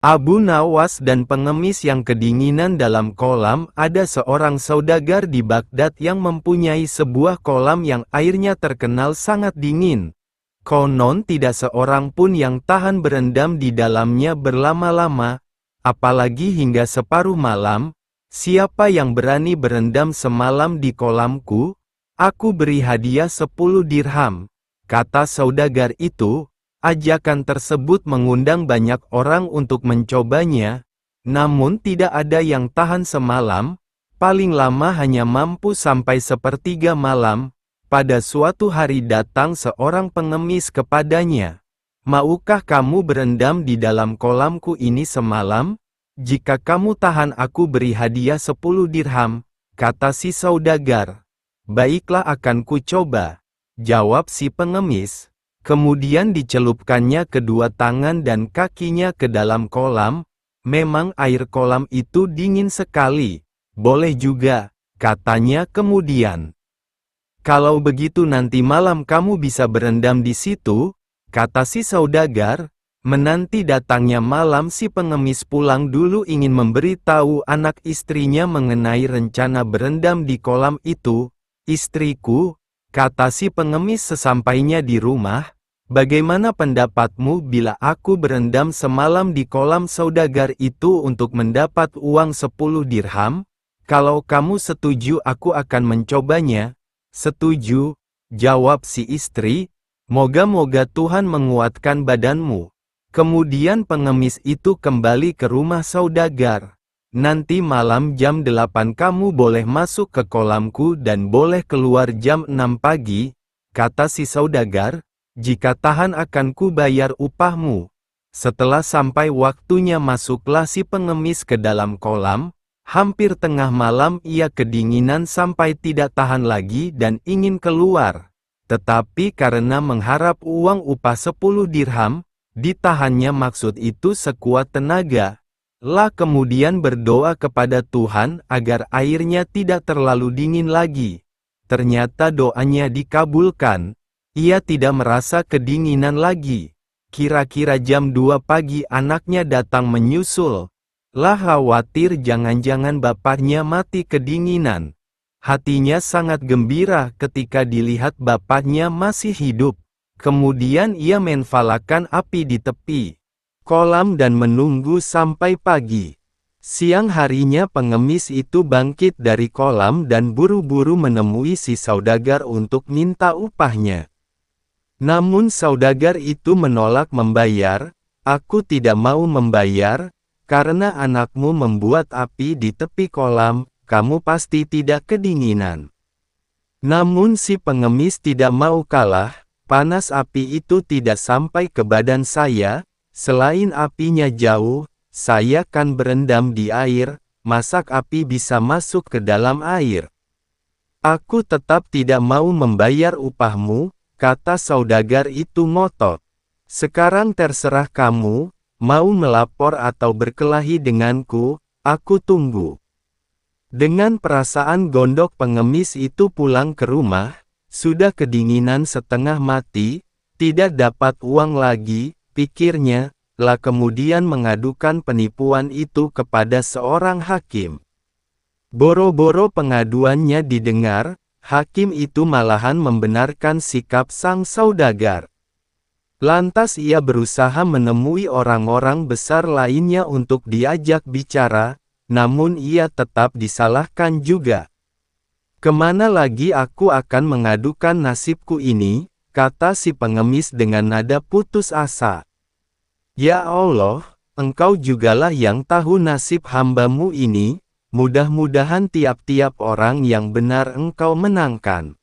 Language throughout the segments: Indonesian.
Abu Nawas dan pengemis yang kedinginan dalam kolam. Ada seorang saudagar di Baghdad yang mempunyai sebuah kolam yang airnya terkenal sangat dingin. Konon tidak seorang pun yang tahan berendam di dalamnya berlama-lama, apalagi hingga separuh malam. Siapa yang berani berendam semalam di kolamku, aku beri hadiah 10 dirham, kata saudagar itu. Ajakan tersebut mengundang banyak orang untuk mencobanya, namun tidak ada yang tahan semalam, paling lama hanya mampu sampai sepertiga malam. Pada suatu hari datang seorang pengemis kepadanya. Maukah kamu berendam di dalam kolamku ini semalam? Jika kamu tahan aku beri hadiah 10 dirham, kata si saudagar. Baiklah akan ku coba, jawab si pengemis. Kemudian dicelupkannya kedua tangan dan kakinya ke dalam kolam. Memang air kolam itu dingin sekali. Boleh juga, katanya kemudian. Kalau begitu nanti malam kamu bisa berendam di situ, kata si saudagar. Menanti datangnya malam si pengemis pulang dulu ingin memberitahu anak istrinya mengenai rencana berendam di kolam itu. Istriku, kata si pengemis sesampainya di rumah, bagaimana pendapatmu bila aku berendam semalam di kolam saudagar itu untuk mendapat uang 10 dirham? Kalau kamu setuju aku akan mencobanya. Setuju, jawab si istri, moga-moga Tuhan menguatkan badanmu. Kemudian pengemis itu kembali ke rumah saudagar. Nanti malam jam 8 kamu boleh masuk ke kolamku dan boleh keluar jam 6 pagi, kata si saudagar, jika tahan akan ku bayar upahmu. Setelah sampai waktunya masuklah si pengemis ke dalam kolam. Hampir tengah malam ia kedinginan sampai tidak tahan lagi dan ingin keluar. Tetapi karena mengharap uang upah 10 dirham, ditahannya maksud itu sekuat tenaga. Lah kemudian berdoa kepada Tuhan agar airnya tidak terlalu dingin lagi. Ternyata doanya dikabulkan. Ia tidak merasa kedinginan lagi. Kira-kira jam 2 pagi anaknya datang menyusul. Lah khawatir jangan-jangan bapaknya mati kedinginan. Hatinya sangat gembira ketika dilihat bapaknya masih hidup. Kemudian ia menfalakan api di tepi kolam dan menunggu sampai pagi. Siang harinya pengemis itu bangkit dari kolam dan buru-buru menemui si saudagar untuk minta upahnya. Namun saudagar itu menolak membayar. Aku tidak mau membayar, karena anakmu membuat api di tepi kolam, kamu pasti tidak kedinginan. Namun si pengemis tidak mau kalah, panas api itu tidak sampai ke badan saya. Selain apinya jauh, saya kan berendam di air, masak api bisa masuk ke dalam air. Aku tetap tidak mau membayar upahmu, kata saudagar itu ngotot. Sekarang terserah kamu, mau melapor atau berkelahi denganku, aku tunggu. Dengan perasaan gondok pengemis itu pulang ke rumah, sudah kedinginan setengah mati, tidak dapat uang lagi. Pikirnya, lah kemudian mengadukan penipuan itu kepada seorang hakim. Boro-boro pengaduannya didengar, hakim itu malahan membenarkan sikap sang saudagar. Lantas ia berusaha menemui orang-orang besar lainnya untuk diajak bicara, namun ia tetap disalahkan juga. Kemana lagi aku akan mengadukan nasibku ini, kata si pengemis dengan nada putus asa. Ya Allah, Engkau jugalah yang tahu nasib hambamu ini, mudah-mudahan tiap-tiap orang yang benar Engkau menangkan.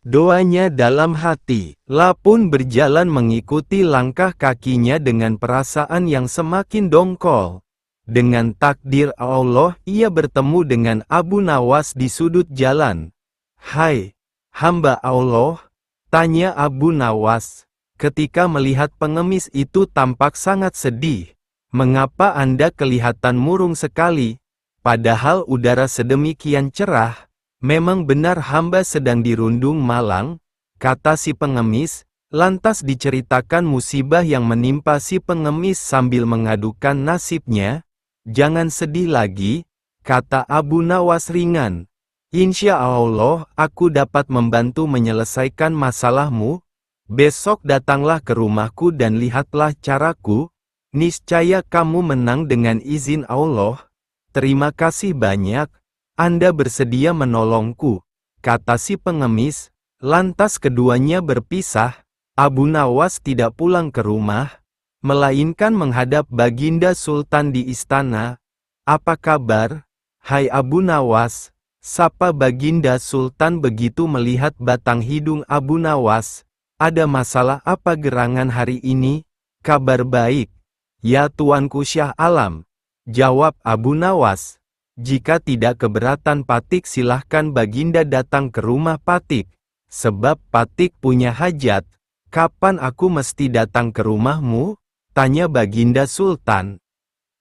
Doanya dalam hati, lah pun berjalan mengikuti langkah kakinya dengan perasaan yang semakin dongkol. Dengan takdir Allah, ia bertemu dengan Abu Nawas di sudut jalan. Hai, hamba Allah, tanya Abu Nawas, ketika melihat pengemis itu tampak sangat sedih. Mengapa Anda kelihatan murung sekali, padahal udara sedemikian cerah? Memang benar hamba sedang dirundung malang, kata si pengemis. Lantas diceritakan musibah yang menimpa si pengemis sambil mengadukan nasibnya. Jangan sedih lagi, kata Abu Nawas ringan. Insya Allah aku dapat membantu menyelesaikan masalahmu. Besok datanglah ke rumahku dan lihatlah caraku. Niscaya kamu menang dengan izin Allah. Terima kasih banyak, Anda bersedia menolongku, kata si pengemis. Lantas keduanya berpisah. Abu Nawas tidak pulang ke rumah, melainkan menghadap Baginda Sultan di istana. Apa kabar, hai Abu Nawas? Sapa Baginda Sultan begitu melihat batang hidung Abu Nawas. Ada masalah apa gerangan hari ini? Kabar baik, ya Tuanku Syah Alam, jawab Abu Nawas. Jika tidak keberatan Patik silahkan Baginda datang ke rumah Patik, sebab Patik punya hajat. Kapan aku mesti datang ke rumahmu? Tanya Baginda Sultan.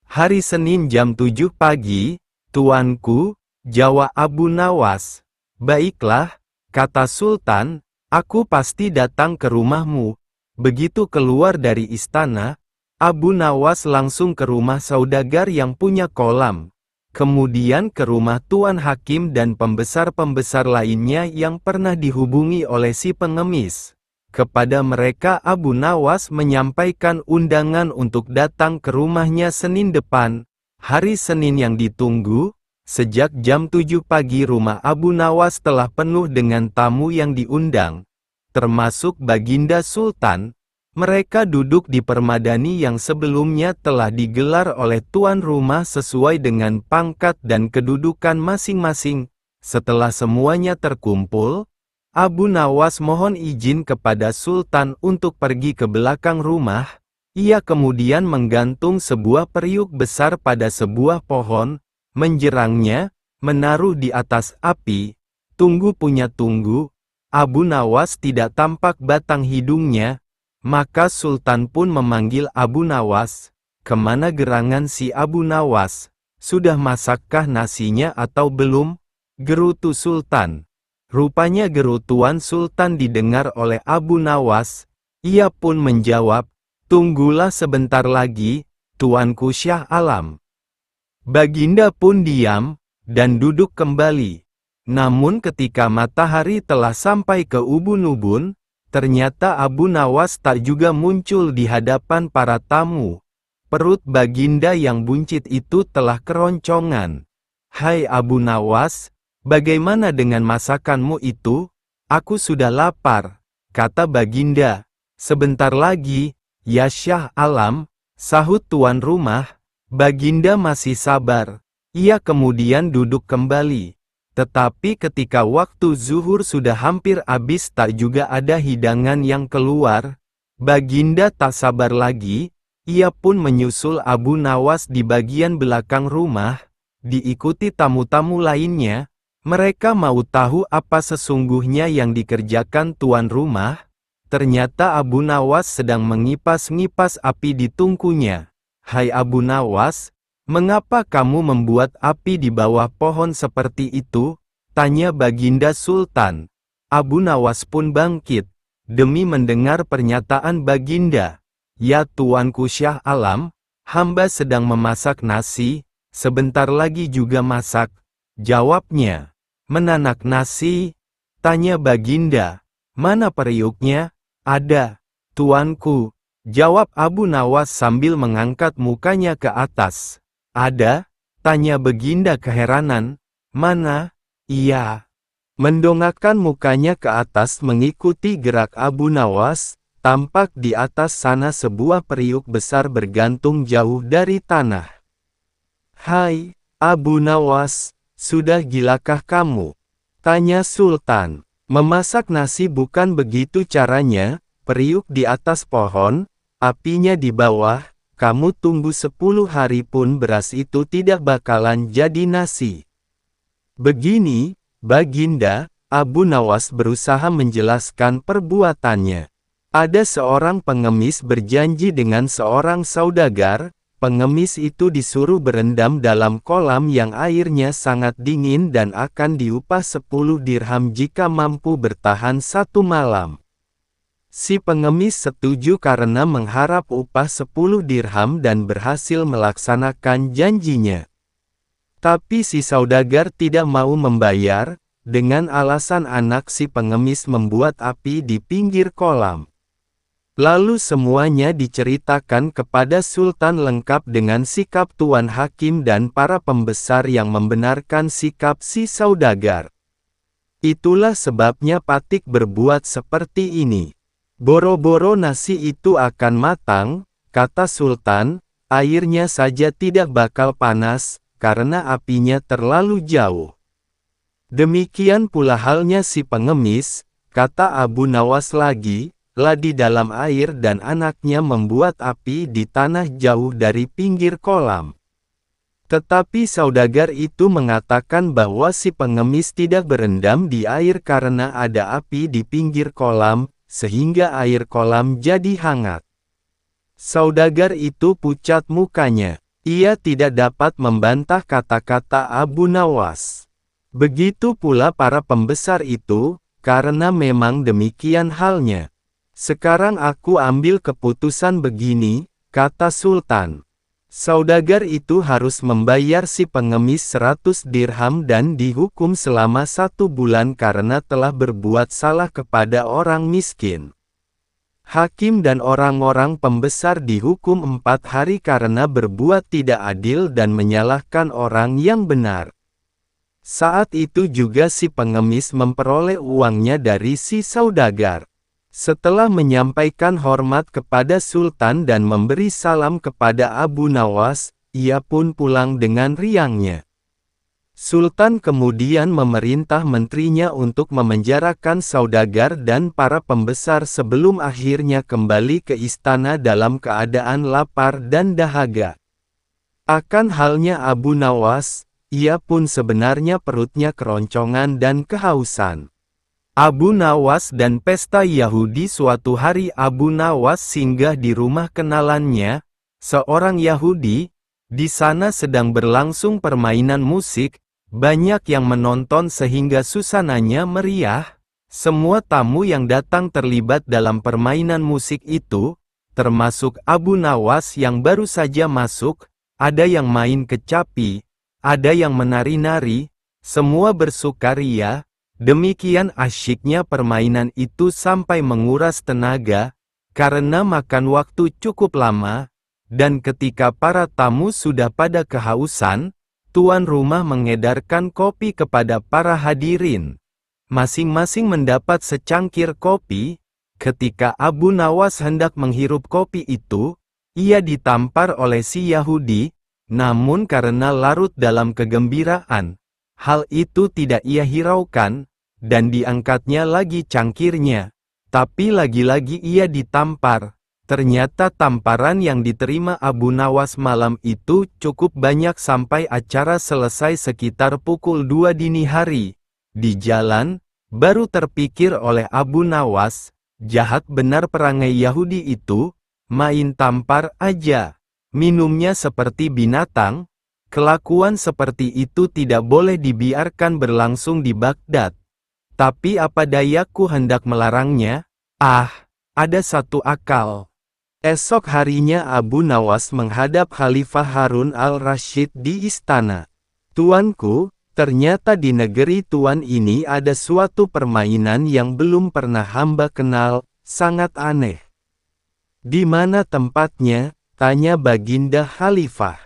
Hari Senin jam 7 pagi, Tuanku, jawab Abu Nawas. Baiklah, kata Sultan, aku pasti datang ke rumahmu. Begitu keluar dari istana, Abu Nawas langsung ke rumah saudagar yang punya kolam. Kemudian ke rumah Tuan Hakim dan pembesar-pembesar lainnya yang pernah dihubungi oleh si pengemis. Kepada mereka Abu Nawas menyampaikan undangan untuk datang ke rumahnya Senin depan, hari Senin yang ditunggu. Sejak jam 7 pagi rumah Abu Nawas telah penuh dengan tamu yang diundang, termasuk Baginda Sultan. Mereka duduk di permadani yang sebelumnya telah digelar oleh tuan rumah sesuai dengan pangkat dan kedudukan masing-masing. Setelah semuanya terkumpul, Abu Nawas mohon izin kepada Sultan untuk pergi ke belakang rumah. Ia kemudian menggantung sebuah periuk besar pada sebuah pohon, menjerangnya, menaruh di atas api. Tunggu punya tunggu, Abu Nawas tidak tampak batang hidungnya. Maka Sultan pun memanggil Abu Nawas. Kemana gerangan si Abu Nawas? Sudah masakkah nasinya atau belum? Gerutu Sultan. Rupanya gerutuan Sultan didengar oleh Abu Nawas. Ia pun menjawab, tunggulah sebentar lagi, Tuanku Syah Alam. Baginda pun diam, dan duduk kembali. Namun ketika matahari telah sampai ke ubun-ubun, ternyata Abu Nawas tak juga muncul di hadapan para tamu. Perut Baginda yang buncit itu telah keroncongan. Hai Abu Nawas, bagaimana dengan masakanmu itu? Aku sudah lapar, kata Baginda. Sebentar lagi, ya Syah Alam, sahut tuan rumah. Baginda masih sabar. Ia kemudian duduk kembali. Tetapi ketika waktu zuhur sudah hampir habis tak juga ada hidangan yang keluar. Baginda tak sabar lagi. Ia pun menyusul Abu Nawas di bagian belakang rumah, diikuti tamu-tamu lainnya. Mereka mau tahu apa sesungguhnya yang dikerjakan tuan rumah. Ternyata Abu Nawas sedang mengipas-ngipas api di tungkunya. Hai Abu Nawas, mengapa kamu membuat api di bawah pohon seperti itu? Tanya Baginda Sultan. Abu Nawas pun bangkit, demi mendengar pernyataan Baginda. Ya Tuanku Syah Alam, hamba sedang memasak nasi, sebentar lagi juga masak. Jawabnya. Menanak nasi? Tanya Baginda. Mana periuknya? Ada, Tuanku. Jawab Abu Nawas sambil mengangkat mukanya ke atas. Ada? Tanya Baginda keheranan. Mana? Iya. Mendongakkan mukanya ke atas mengikuti gerak Abu Nawas. Tampak di atas sana sebuah periuk besar bergantung jauh dari tanah. Hai, Abu Nawas, sudah gilakah kamu? Tanya Sultan. Memasak nasi bukan begitu caranya, periuk di atas pohon, apinya di bawah, kamu tunggu 10 hari pun beras itu tidak bakalan jadi nasi. Begini, Baginda, Abu Nawas berusaha menjelaskan perbuatannya. Ada seorang pengemis berjanji dengan seorang saudagar. Pengemis itu disuruh berendam dalam kolam yang airnya sangat dingin dan akan diupah 10 dirham jika mampu bertahan 1 malam. Si pengemis setuju karena mengharap upah 10 dirham dan berhasil melaksanakan janjinya. Tapi si saudagar tidak mau membayar, dengan alasan anak si pengemis membuat api di pinggir kolam. Lalu semuanya diceritakan kepada Sultan lengkap dengan sikap Tuan Hakim dan para pembesar yang membenarkan sikap si saudagar. Itulah sebabnya Patik berbuat seperti ini. Boro-boro nasi itu akan matang, kata Sultan, airnya saja tidak bakal panas, karena apinya terlalu jauh. Demikian pula halnya si pengemis, kata Abu Nawas lagi, lah di dalam air dan anaknya membuat api di tanah jauh dari pinggir kolam. Tetapi saudagar itu mengatakan bahwa si pengemis tidak berendam di air karena ada api di pinggir kolam, sehingga air kolam jadi hangat. Saudagar itu pucat mukanya. Ia tidak dapat membantah kata-kata Abu Nawas. Begitu pula para pembesar itu, karena memang demikian halnya. Sekarang aku ambil keputusan begini, kata Sultan. Saudagar itu harus membayar si pengemis 100 dirham dan dihukum selama 1 bulan karena telah berbuat salah kepada orang miskin. Hakim dan orang-orang pembesar dihukum 4 hari karena berbuat tidak adil dan menyalahkan orang yang benar. Saat itu juga si pengemis memperoleh uangnya dari si saudagar. Setelah menyampaikan hormat kepada Sultan dan memberi salam kepada Abu Nawas, ia pun pulang dengan riangnya. Sultan kemudian memerintah menterinya untuk memenjarakan saudagar dan para pembesar sebelum akhirnya kembali ke istana dalam keadaan lapar dan dahaga. Akan halnya Abu Nawas, ia pun sebenarnya perutnya keroncongan dan kehausan. Abu Nawas dan pesta Yahudi. Suatu hari Abu Nawas singgah di rumah kenalannya, seorang Yahudi. Di sana sedang berlangsung permainan musik, banyak yang menonton sehingga suasananya meriah. Semua tamu yang datang terlibat dalam permainan musik itu, termasuk Abu Nawas yang baru saja masuk, ada yang main kecapi, ada yang menari-nari, semua bersukaria. Demikian asyiknya permainan itu sampai menguras tenaga, karena makan waktu cukup lama, dan ketika para tamu sudah pada kehausan, tuan rumah mengedarkan kopi kepada para hadirin. Masing-masing mendapat secangkir kopi. Ketika Abu Nawas hendak menghirup kopi itu, ia ditampar oleh si Yahudi, namun karena larut dalam kegembiraan, hal itu tidak ia hiraukan, dan diangkatnya lagi cangkirnya. Tapi lagi-lagi ia ditampar. Ternyata tamparan yang diterima Abu Nawas malam itu cukup banyak sampai acara selesai sekitar pukul 2 dini hari. Di jalan, baru terpikir oleh Abu Nawas, jahat benar perangai Yahudi itu, main tampar aja. Minumnya seperti binatang. Kelakuan seperti itu tidak boleh dibiarkan berlangsung di Baghdad. Tapi apa dayaku hendak melarangnya? Ada satu akal. Esok harinya Abu Nawas menghadap Khalifah Harun al-Rashid di istana. Tuanku, ternyata di negeri tuan ini ada suatu permainan yang belum pernah hamba kenal, sangat aneh. Di mana tempatnya? Tanya Baginda Khalifah.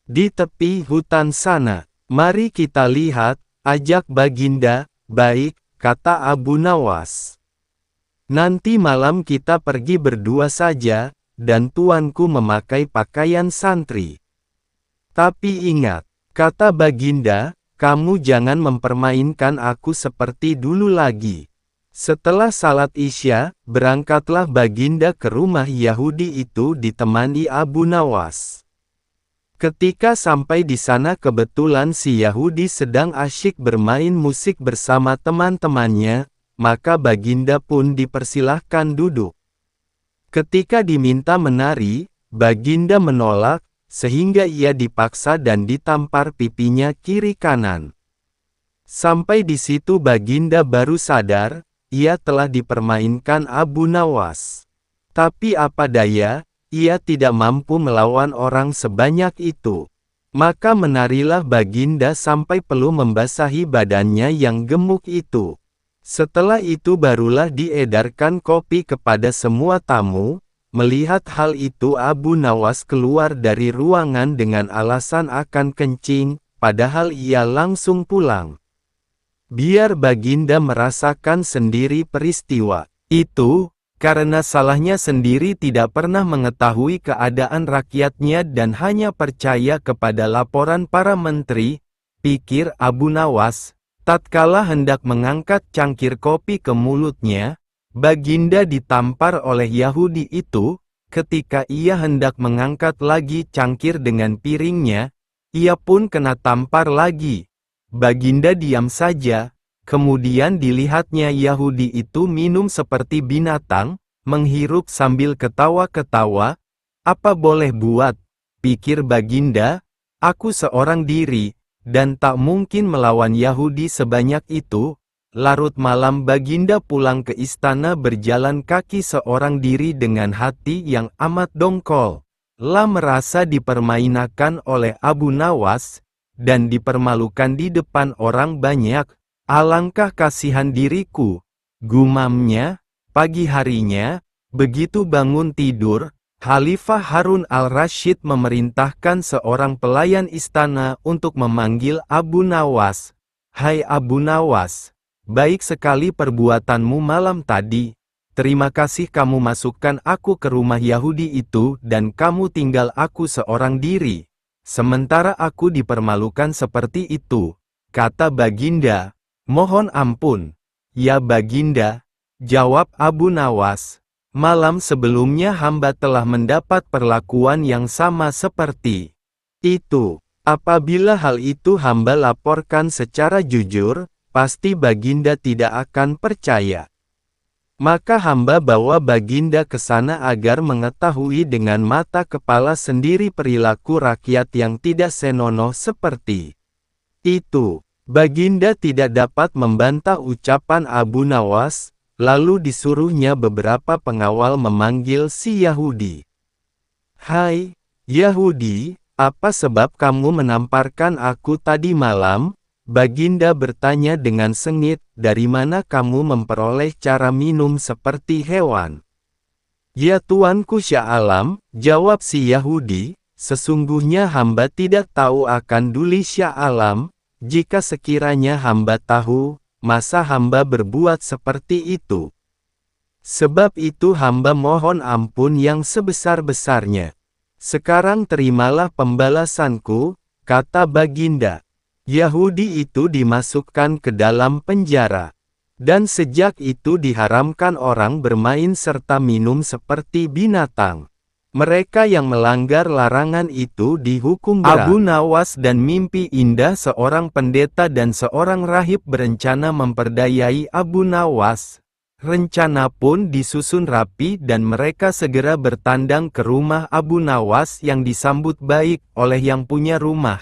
Di tepi hutan sana. Mari kita lihat, ajak Baginda. Baik, kata Abu Nawas. Nanti malam kita pergi berdua saja, dan tuanku memakai pakaian santri. Tapi ingat, kata Baginda, kamu jangan mempermainkan aku seperti dulu lagi. Setelah salat Isya, berangkatlah Baginda ke rumah Yahudi itu ditemani Abu Nawas. Ketika sampai di sana kebetulan si Yahudi sedang asyik bermain musik bersama teman-temannya, maka Baginda pun dipersilahkan duduk. Ketika diminta menari, Baginda menolak, sehingga ia dipaksa dan ditampar pipinya kiri kanan. Sampai di situ Baginda baru sadar, ia telah dipermainkan Abu Nawas. Tapi apa daya, ia tidak mampu melawan orang sebanyak itu. Maka menarilah Baginda sampai perlu membasahi badannya yang gemuk itu. Setelah itu barulah diedarkan kopi kepada semua tamu. Melihat hal itu Abu Nawas keluar dari ruangan dengan alasan akan kencing, padahal ia langsung pulang. Biar Baginda merasakan sendiri peristiwa itu, karena salahnya sendiri tidak pernah mengetahui keadaan rakyatnya dan hanya percaya kepada laporan para menteri, pikir Abu Nawas. Tatkala hendak mengangkat cangkir kopi ke mulutnya, Baginda ditampar oleh Yahudi itu. Ketika ia hendak mengangkat lagi cangkir dengan piringnya, ia pun kena tampar lagi. Baginda diam saja, kemudian dilihatnya Yahudi itu minum seperti binatang, menghirup sambil ketawa-ketawa. Apa boleh buat, pikir Baginda, aku seorang diri, dan tak mungkin melawan Yahudi sebanyak itu. Larut malam Baginda pulang ke istana berjalan kaki seorang diri dengan hati yang amat dongkol. Lah merasa dipermainkan oleh Abu Nawas, dan dipermalukan di depan orang banyak. Alangkah kasihan diriku, gumamnya. Pagi harinya, begitu bangun tidur, Khalifah Harun al-Rasyid memerintahkan seorang pelayan istana untuk memanggil Abu Nawas. Hai Abu Nawas, baik sekali perbuatanmu malam tadi. Terima kasih kamu masukkan aku ke rumah Yahudi itu dan kamu tinggal aku seorang diri. Sementara aku dipermalukan seperti itu, kata Baginda. Mohon ampun, ya Baginda, jawab Abu Nawas. Malam sebelumnya hamba telah mendapat perlakuan yang sama seperti itu. Apabila hal itu hamba laporkan secara jujur, pasti Baginda tidak akan percaya. Maka hamba bawa Baginda ke sana agar mengetahui dengan mata kepala sendiri perilaku rakyat yang tidak senonoh seperti itu. Baginda tidak dapat membantah ucapan Abu Nawas, lalu disuruhnya beberapa pengawal memanggil si Yahudi. Hai, Yahudi, apa sebab kamu menamparkan aku tadi malam? Baginda bertanya dengan sengit, dari mana kamu memperoleh cara minum seperti hewan? Ya Tuanku Syah Alam, jawab si Yahudi, sesungguhnya hamba tidak tahu akan duli Syah Alam. Jika sekiranya hamba tahu, masa hamba berbuat seperti itu? Sebab itu hamba mohon ampun yang sebesar-besarnya. Sekarang terimalah pembalasanku, kata Baginda. Yahudi itu dimasukkan ke dalam penjara. Dan sejak itu diharamkan orang bermain serta minum seperti binatang. Mereka yang melanggar larangan itu dihukum berat. Abu Nawas dan mimpi indah seorang pendeta dan seorang rahib berencana memperdayai Abu Nawas. Rencana pun disusun rapi dan mereka segera bertandang ke rumah Abu Nawas yang disambut baik oleh yang punya rumah.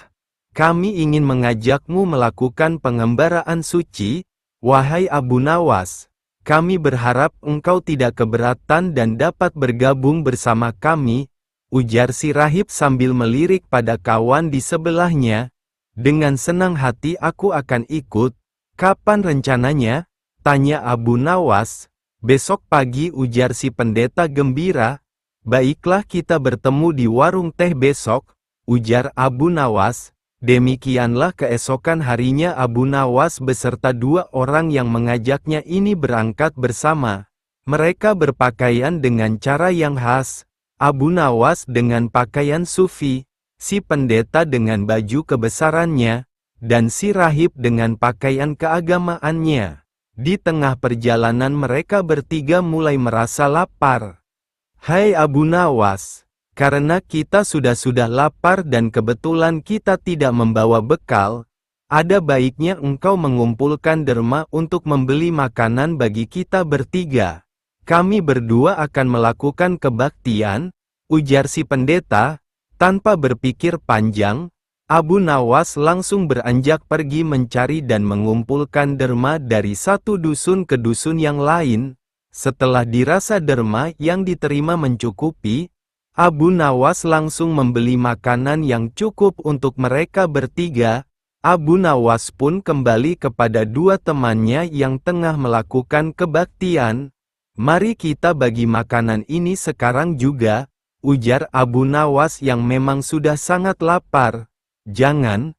Kami ingin mengajakmu melakukan pengembaraan suci, wahai Abu Nawas. Kami berharap engkau tidak keberatan dan dapat bergabung bersama kami, ujar si rahib sambil melirik pada kawan di sebelahnya. Dengan senang hati aku akan ikut. Kapan rencananya? Tanya Abu Nawas. Besok pagi, ujar si pendeta gembira. Baiklah, kita bertemu di warung teh besok, ujar Abu Nawas. Demikianlah keesokan harinya Abu Nawas beserta dua orang yang mengajaknya ini berangkat bersama. Mereka berpakaian dengan cara yang khas. Abu Nawas dengan pakaian sufi, si pendeta dengan baju kebesarannya, dan si rahib dengan pakaian keagamaannya. Di tengah perjalanan mereka bertiga mulai merasa lapar. Hai Abu Nawas, karena kita sudah lapar dan kebetulan kita tidak membawa bekal, ada baiknya engkau mengumpulkan derma untuk membeli makanan bagi kita bertiga. Kami berdua akan melakukan kebaktian, ujar si pendeta. Tanpa berpikir panjang, Abu Nawas langsung beranjak pergi mencari dan mengumpulkan derma dari satu dusun ke dusun yang lain. Setelah dirasa derma yang diterima mencukupi, Abu Nawas langsung membeli makanan yang cukup untuk mereka bertiga. Abu Nawas pun kembali kepada dua temannya yang tengah melakukan kebaktian. "Mari kita bagi makanan ini sekarang juga," ujar Abu Nawas yang memang sudah sangat lapar. Jangan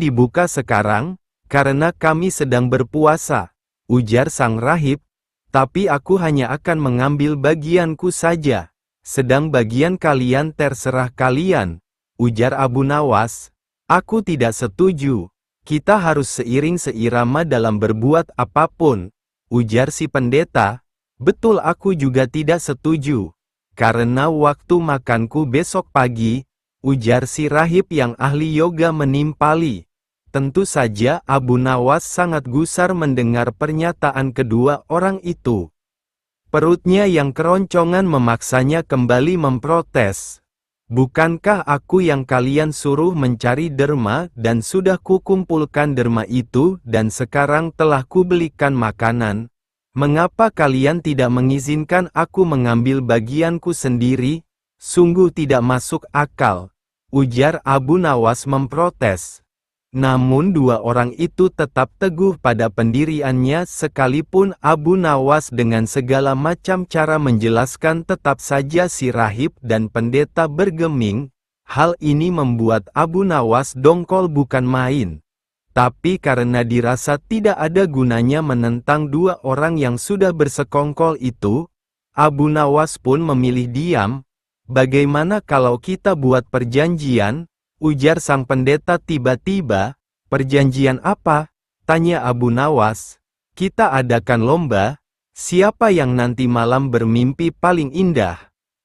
dibuka sekarang, karena kami sedang berpuasa," ujar sang rahib. "Tapi aku hanya akan mengambil bagianku saja. Sedang bagian kalian terserah kalian," ujar Abu Nawas. "Aku tidak setuju. Kita harus seiring seirama dalam berbuat apapun," ujar si pendeta. "Betul, aku juga tidak setuju. Karena waktu makanku besok pagi," ujar si rahib yang ahli yoga menimpali. Tentu saja Abu Nawas sangat gusar mendengar pernyataan kedua orang itu. Perutnya yang keroncongan memaksanya kembali memprotes. "Bukankah aku yang kalian suruh mencari derma dan sudah kukumpulkan derma itu dan sekarang telah kubelikan makanan? Mengapa kalian tidak mengizinkan aku mengambil bagianku sendiri? Sungguh tidak masuk akal," ujar Abu Nawas memprotes. Namun dua orang itu tetap teguh pada pendiriannya sekalipun Abu Nawas dengan segala macam cara menjelaskan, tetap saja si rahib dan pendeta bergeming. Hal ini membuat Abu Nawas dongkol bukan main. Tapi karena dirasa tidak ada gunanya menentang dua orang yang sudah bersekongkol itu, Abu Nawas pun memilih diam. "Bagaimana kalau kita buat perjanjian?" ujar sang pendeta tiba-tiba. "Perjanjian apa?" tanya Abu Nawas. "Kita adakan lomba. Siapa yang nanti malam bermimpi paling indah,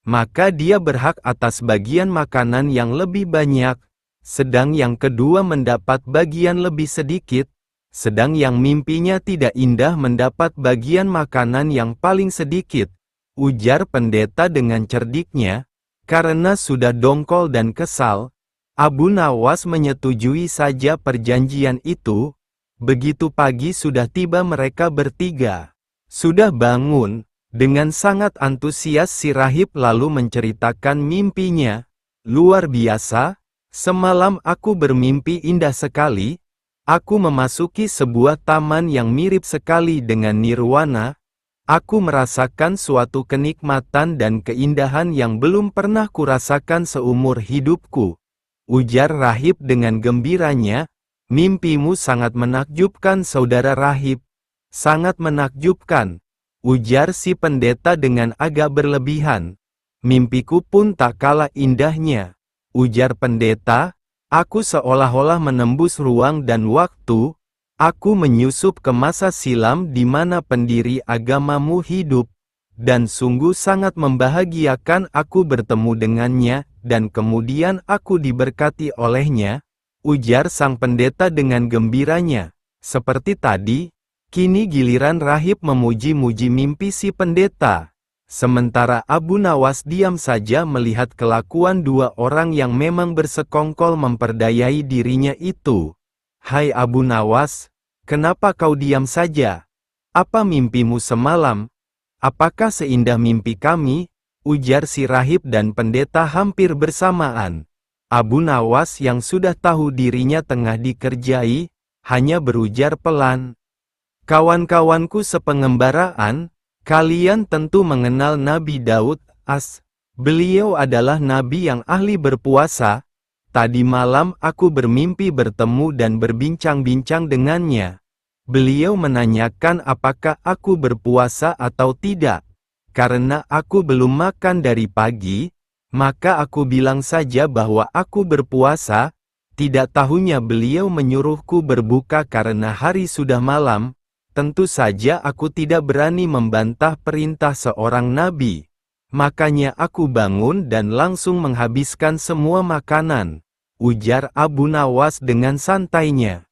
maka dia berhak atas bagian makanan yang lebih banyak. Sedang yang kedua mendapat bagian lebih sedikit. Sedang yang mimpinya tidak indah mendapat bagian makanan yang paling sedikit," ujar pendeta dengan cerdiknya. Karena sudah dongkol dan kesal, Abu Nawas menyetujui saja perjanjian itu. Begitu pagi sudah tiba mereka bertiga. Sudah bangun, dengan sangat antusias si rahib lalu menceritakan mimpinya. "Luar biasa, semalam aku bermimpi indah sekali. Aku memasuki sebuah taman yang mirip sekali dengan nirwana. Aku merasakan suatu kenikmatan dan keindahan yang belum pernah kurasakan seumur hidupku," ujar rahib dengan gembiranya. "Mimpimu sangat menakjubkan, saudara rahib." "Sangat menakjubkan," ujar si pendeta dengan agak berlebihan. "Mimpiku pun tak kalah indahnya," ujar pendeta. "Aku seolah-olah menembus ruang dan waktu. Aku menyusup ke masa silam di mana pendiri agamamu hidup, dan sungguh sangat membahagiakan aku bertemu dengannya, dan kemudian aku diberkati olehnya," ujar sang pendeta dengan gembiranya. Seperti tadi, kini giliran rahib memuji-muji mimpi si pendeta. Sementara Abu Nawas diam saja melihat kelakuan dua orang yang memang bersekongkol memperdayai dirinya itu. "Hai Abu Nawas, kenapa kau diam saja? Apa mimpimu semalam? Apakah seindah mimpi kami?" ujar si rahib dan pendeta hampir bersamaan. Abu Nawas yang sudah tahu dirinya tengah dikerjai, hanya berujar pelan. "Kawan-kawanku sepengembaraan, kalian tentu mengenal Nabi Daud AS. Beliau adalah nabi yang ahli berpuasa. Tadi malam aku bermimpi bertemu dan berbincang-bincang dengannya. Beliau menanyakan apakah aku berpuasa atau tidak. Karena aku belum makan dari pagi, maka aku bilang saja bahwa aku berpuasa. Tidak tahunya beliau menyuruhku berbuka karena hari sudah malam. Tentu saja aku tidak berani membantah perintah seorang nabi. Makanya aku bangun dan langsung menghabiskan semua makanan," ujar Abu Nawas dengan santainya.